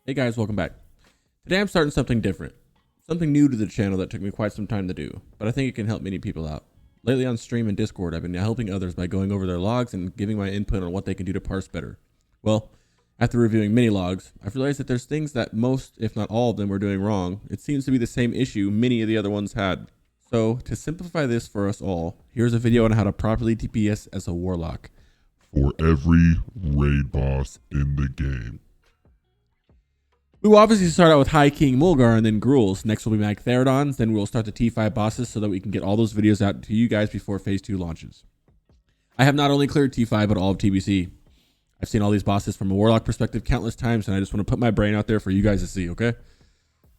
Hey guys, welcome back. Today I'm starting something different. Something new to the channel that took me quite some time to do, but I think it can help many people out. Lately on stream and Discord, I've been helping others by going over their logs and giving my input on what they can do to parse better. Well, after reviewing many logs, I've realized that there's things that most, if not all of them, were doing wrong. It seems to be the same issue many of the other ones had. So, to simplify this for us all, here's a video on how to properly DPS as a Warlock. For every raid boss in the game. We will obviously start out with High King Maulgar and then Gruels. Next will be Magtheridons. Then we'll start the T5 bosses so that we can get all those videos out to you guys before Phase 2 launches. I have not only cleared T5, but all of TBC. I've seen all these bosses from a Warlock perspective countless times, and I just want to put my brain out there for you guys to see, okay?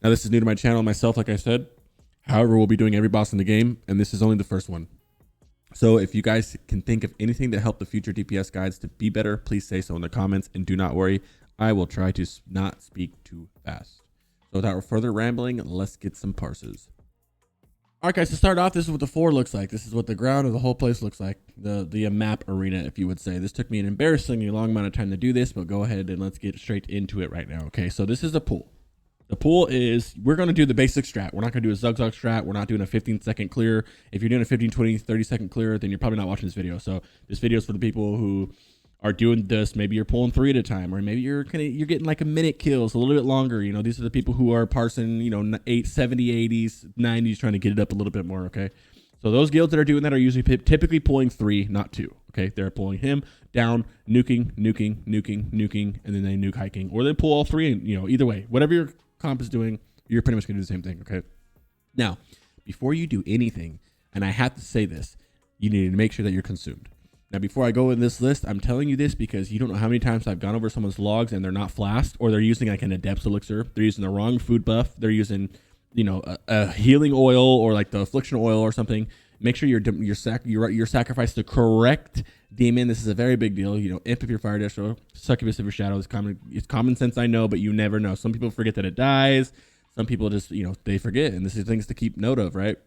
Now, this is new to my channel myself, like I said. However, we'll be doing every boss in the game, and this is only the first one. So if you guys can think of anything to help the future DPS guides to be better, please say so in the comments, and do not worry. I will try to not speak too fast. So without further rambling, let's get some parses. All right, guys, to start off, this is what the floor looks like. This is what the ground of the whole place looks like. The map arena, if you would say. This took me an embarrassingly long amount of time to do this, but go ahead and let's get straight into it right now. Okay, so this is the pool. The pool is, we're going to do the basic strat. We're not going to do a zugzag strat. We're not doing a 15-second clear. If you're doing a 15, 20, 30-second clear, then you're probably not watching this video. So this video is for the people who are doing this. Maybe you're pulling 3 at a time, or maybe you're getting like a minute kills, a little bit longer. You know, these are the people who are parsing, you know, 70, 80s, 90s, trying to get it up a little bit more. Okay, so those guilds that are doing that are usually typically pulling 3, not 2. Okay, they're pulling him down, nuking, and then they nuke hiking, or they pull all 3. And you know, either way, whatever your comp is doing, you're pretty much gonna do the same thing. Okay, now before you do anything, and I have to say this, you need to make sure that you're consumed. Now, before I go in this list, I'm telling you this because you don't know how many times I've gone over someone's logs and they're not flashed, or they're using like an adept elixir. They're using the wrong food buff. They're using, you know, a healing oil or like the affliction oil or something. Make sure you sacrifice the correct demon. This is a very big deal. You know, imp if you're fire destro, succubus if you're shadow. It's common sense, I know, but you never know. Some people forget that it dies. Some people just, you know, they forget, and this is things to keep note of, right?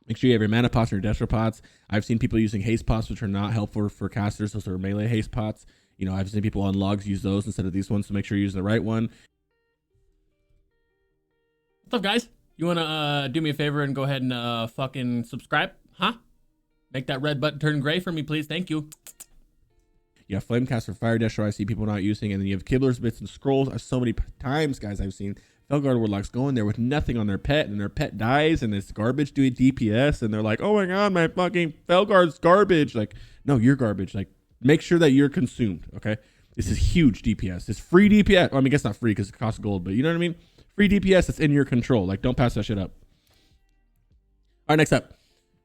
Make sure you have your mana pots and your destro pots. I've seen people using haste pots, which are not helpful for casters. Those are melee haste pots. You know, I've seen people on logs use those instead of these ones, so make sure you're using the right one. What's up, guys? You want to do me a favor and go ahead and fucking subscribe? Huh? Make that red button turn gray for me, please. Thank you. You have Flamecast for fire destro I see people not using, and then you have Kibblers, Bits, and Scrolls. So many times, guys, I've seen Felguard Warlocks go in there with nothing on their pet, and their pet dies, and it's garbage doing DPS, and they're like, oh my god, my fucking Felguard's garbage. Like, no, you're garbage. Like, make sure that you're consumed, okay? This is huge DPS. It's free DPS. Well, I mean, I guess not free because it costs gold, but you know what I mean? Free DPS that's in your control. Like, don't pass that shit up. All right, next up.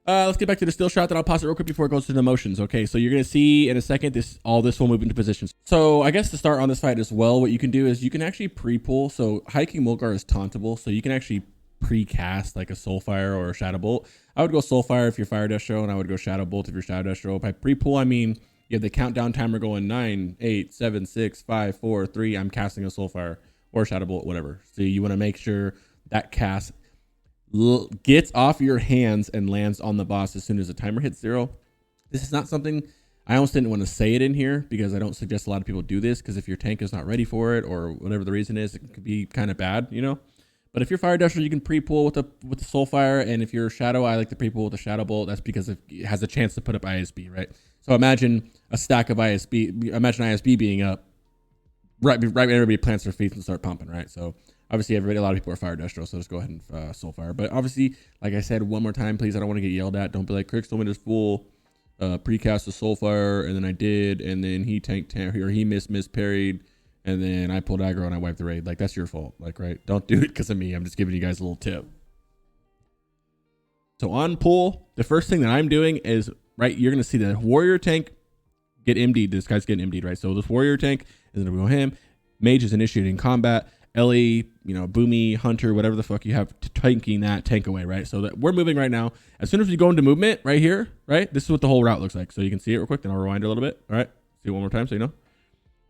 Let's get back to the still shot, then I'll pause it real quick before it goes to the motions. Okay, so you're going to see in a second, all this will move into positions. So I guess to start on this fight as well, what you can do is you can actually pre-pull. So High King Maulgar is tauntable, so you can actually pre-cast like a Soulfire or a Shadow Bolt. I would go Soulfire if you're Fire Destro, and I would go Shadow Bolt if you're Shadow Destro. By pre-pull, I mean you have the countdown timer going 9, 8, 7, 6, 5, 4, 3. I'm casting a Soulfire or Shadow Bolt, whatever. So you want to make sure that cast gets off your hands and lands on the boss as soon as the timer hits 0. This is not something, I almost didn't want to say it in here because I don't suggest a lot of people do this, because if your tank is not ready for it or whatever the reason is, it could be kind of bad, you know. But if you're Fire Destro, you can pre-pull with the Soulfire, and if you're Shadow, I like to pre-pull with the Shadow Bolt. That's because it has a chance to put up ISB, right? So imagine a stack of ISB, imagine ISB being up right when everybody plants their feet and start pumping, right? So obviously, a lot of people are Fire Destro, so just go ahead and Soulfire. But obviously, like I said, one more time, please, I don't want to get yelled at. Don't be like, Crix told me to full precast a Soulfire, and then I did, and then he tanked, or he miss-parried, and then I pulled aggro and I wiped the raid. Like, that's your fault, like, right? Don't do it because of me. I'm just giving you guys a little tip. So on pull, the first thing that I'm doing is, right, you're going to see the warrior tank get MD'd. This guy's getting MD'd, right? So this warrior tank is going to go him. Mage is initiating combat. Ellie, you know, Boomy, Hunter, whatever the fuck you have, tanking that tank away, right? So that we're moving right now. As soon as we go into movement right here, right, this is what the whole route looks like. So you can see it real quick, then I'll rewind a little bit. All right, see it one more time so you know.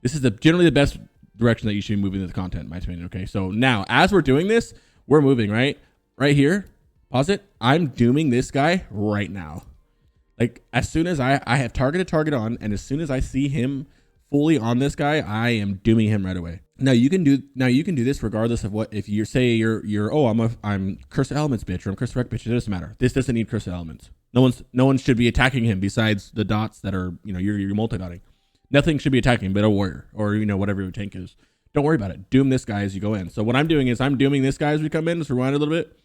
This is generally the best direction that you should be moving the content, in my opinion. Okay, so now as we're doing this, we're moving right here. Pause it. I'm dooming this guy right now. Like, as soon as I have target on, and as soon as I see him fully on this guy, I am dooming him right away. Now you can do this regardless of what, if you say you're oh I'm Curse of Elements bitch, or I'm Curse of Wreck bitch. It doesn't matter. This doesn't need Curse of Elements. No one should be attacking him besides the dots that are, you're multi-dotting. Nothing should be attacking him but a warrior or whatever your tank is. Don't worry about it. Doom this guy as you go in. So what I'm doing is I'm dooming this guy as we come in. Let's rewind a little bit.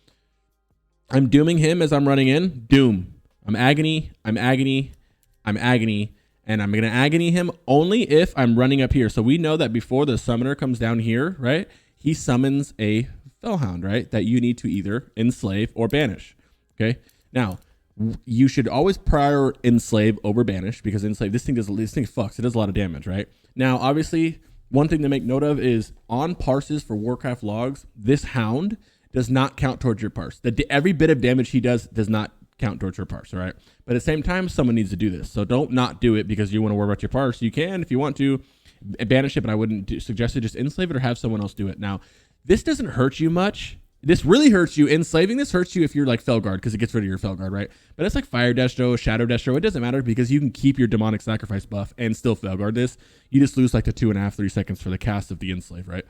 I'm dooming him as I'm running in. Doom. I'm agony. I'm agony. I'm agony. And I'm going to agony him only if I'm running up here. So we know that before the summoner comes down here, right, he summons a Fellhound, right, that you need to either enslave or banish. Okay. Now, you should always prior enslave over banish, because enslave, this thing fucks. It does a lot of damage, right? Now, obviously, one thing to make note of is on Parses for Warcraft logs, this Hound does not count towards your Parse. Every bit of damage he does not count towards your Parse, all right? But at the same time, someone needs to do this. So don't not do it because you want to worry about your Parse. You can, if you want to, banish it, but I wouldn't suggest it. Just enslave it or have someone else do it. Now, this doesn't hurt you much. This really hurts you. Enslaving this hurts you if you're like Felguard, because it gets rid of your Felguard, right? But it's like Fire Destro, Shadow Destro. It doesn't matter because you can keep your Demonic Sacrifice buff and still Felguard this. You just lose like the 2.5, 3 seconds for the cast of the Enslave, right?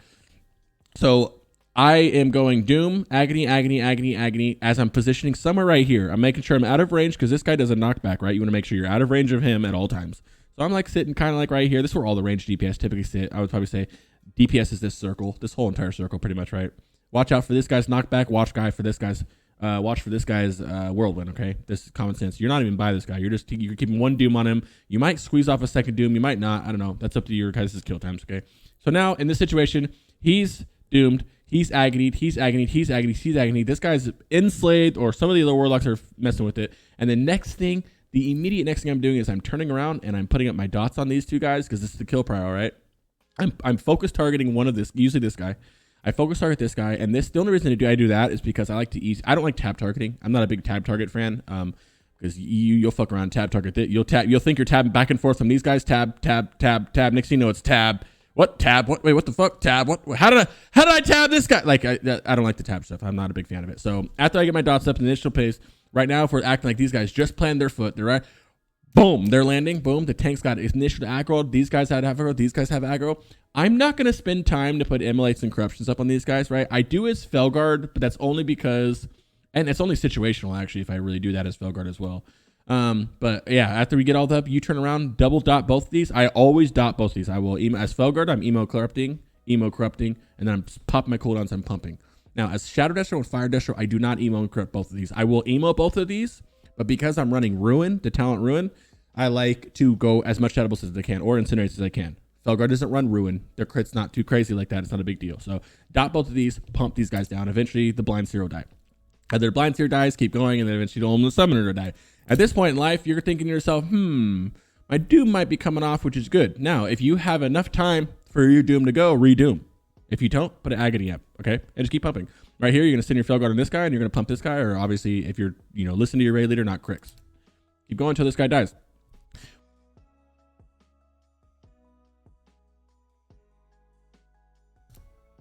So I am going Doom, Agony, Agony, Agony, Agony as I'm positioning somewhere right here. I'm making sure I'm out of range because this guy does a knockback, right? You want to make sure you're out of range of him at all times. So I'm like sitting kind of like right here. This is where all the ranged DPS typically sit. I would probably say DPS is this circle, this whole entire circle pretty much, right? Watch out for this guy's knockback. Watch for this guy's whirlwind, okay? This is common sense. You're not even by this guy. You're keeping one Doom on him. You might squeeze off a second Doom. You might not. I don't know. That's up to your guys' kill times, okay? So now in this situation, he's doomed. He's agonied. He's agonied. He's agonied. He's agonied. This guy's enslaved, or some of the other warlocks are messing with it. And the immediate next thing I'm doing is I'm turning around and I'm putting up my dots on these two guys because this is the kill prio, right? I'm focus targeting one of this, usually this guy. I focus target this guy, and the only reason I do that is because I don't like tab targeting. I'm not a big tab target fan, because you'll fuck around tab target. You'll think you're tabbing back and forth from these guys. Tab. Next thing you know, it's tab. What tab? What? Wait, what the fuck? Tab? What? How did I tab this guy? Like I don't like the tab stuff. I'm not a big fan of it. So after I get my dots up in the initial pace, right now if we're acting like these guys just planted their foot, they're right. Boom, they're landing. Boom, the tank's got initial aggro. These guys have aggro. These guys have aggro. I'm not going to spend time to put immolates and corruptions up on these guys, right? I do as Felguard, but that's only because, and it's only situational actually if I really do that as Felguard as well. But yeah, after we get all that up, you turn around, double dot both of these. I always dot both of these. I will as Felguard, I'm emo corrupting, and then I'm popping my cooldowns, I'm pumping. Now as Shadow Destro and Fire Destro, I do not emo and corrupt both of these. I will emo both of these, but because I'm running Ruin, the talent Ruin, I like to go as much Shadow Balls as I can, or Incinerates as I can. Felguard doesn't run Ruin. Their crit's not too crazy like that. It's not a big deal. So dot both of these, pump these guys down. Eventually the Blind Seer will die. Either Blind Seer dies, keep going, and then eventually the Summoner will die. At this point in life, you're thinking to yourself, my Doom might be coming off, which is good. Now, if you have enough time for your Doom to go, redoom. If you don't, put an Agony up, okay? And just keep pumping. Right here, you're going to send your Felguard on this guy, and you're going to pump this guy, or obviously, if you're, listen to your raid leader, not Crix. Keep going until this guy dies.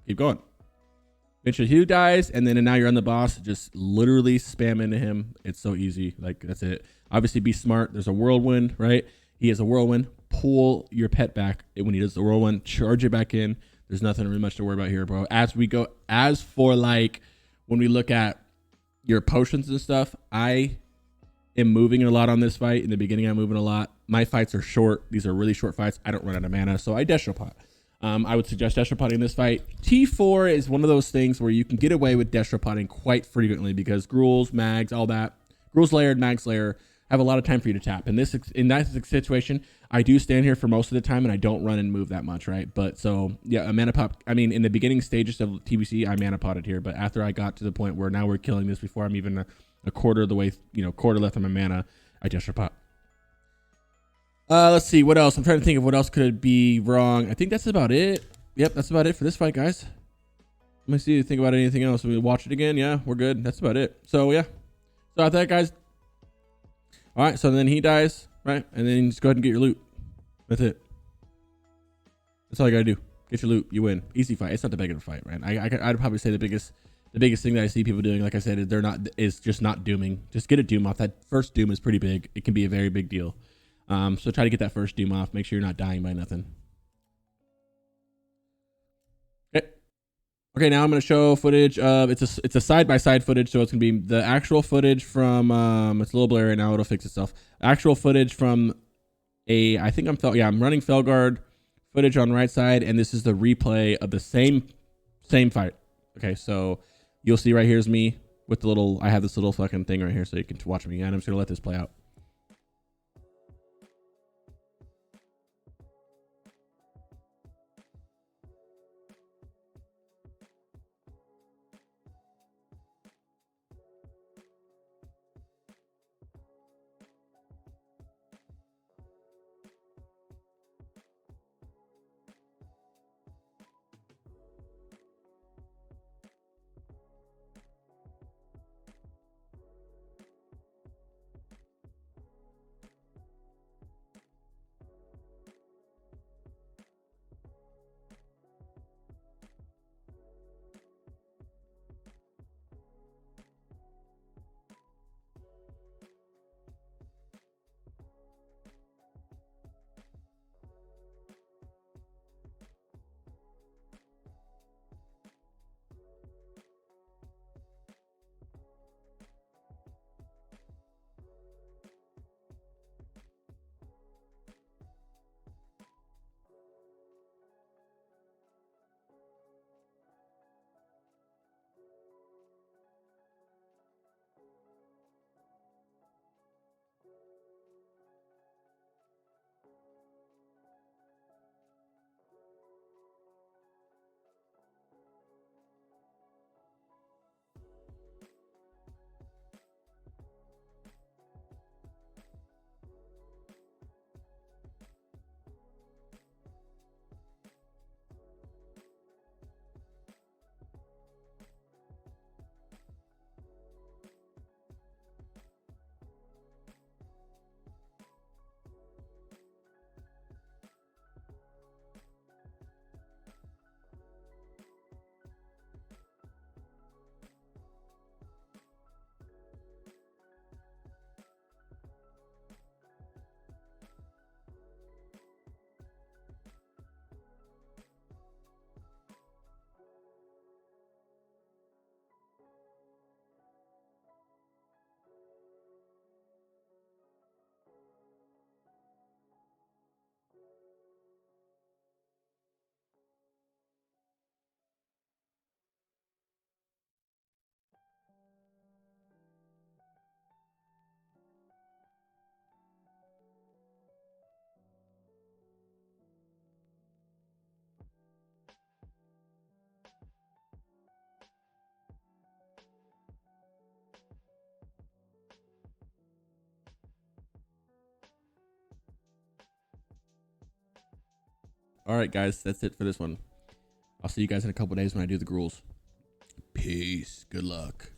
Keep going. Eventually he dies, and then now you're on the boss. Just literally spam into him. It's so easy. Like, that's it. Obviously, be smart. There's a whirlwind, right? He has a whirlwind. Pull your pet back when he does the whirlwind. Charge it back in. There's nothing really much to worry about here, bro. As for like when we look at your potions and stuff, I am moving a lot on this fight. In the beginning, I'm moving a lot. My fights are short. These are really short fights. I don't run out of mana, so I Destro Pot. I would suggest Destro Potting in this fight. T4 is one of those things where you can get away with Destro Potting quite frequently because Gruuls, Mags, all that. Gruuls layered, Mags layer have a lot of time for you to tap. In that situation, I do stand here for most of the time and I don't run and move that much, right? But so yeah, a mana pop. I mean, in the beginning stages of TBC, I mana potted here, but after I got to the point where now we're killing this before I'm even a quarter of the way, quarter left on my mana, I Destro Pot. Let's see what else. I'm trying to think of what else could be wrong. I think that's about it. Yep, that's about it for this fight, guys. Let me see. Think about anything else. We watch it again. Yeah, we're good. That's about it. So yeah. So after that, guys. All right. So then he dies, right? And then just go ahead and get your loot. That's it. That's all you gotta do. Get your loot. You win. Easy fight. It's not the big of a fight, right? I'd probably say the biggest thing that I see people doing, like I said, is just not dooming. Just get a doom off. That first doom is pretty big. It can be a very big deal. So try to get that first doom off. Make sure you're not dying by nothing. Okay, now I'm going to show footage of it's a side-by-side footage, so it's going to be the actual footage from it's a little blurry right now, it'll fix itself. Actual footage from I'm running Felguard footage on right side, and this is the replay of the same fight. Okay, so you'll see right here's me with the little I have this little fucking thing right here so you can watch me, and I'm just going to let this play out. All right, guys, that's it for this one. I'll see you guys in a couple days when I do the gruels. Peace. Good luck.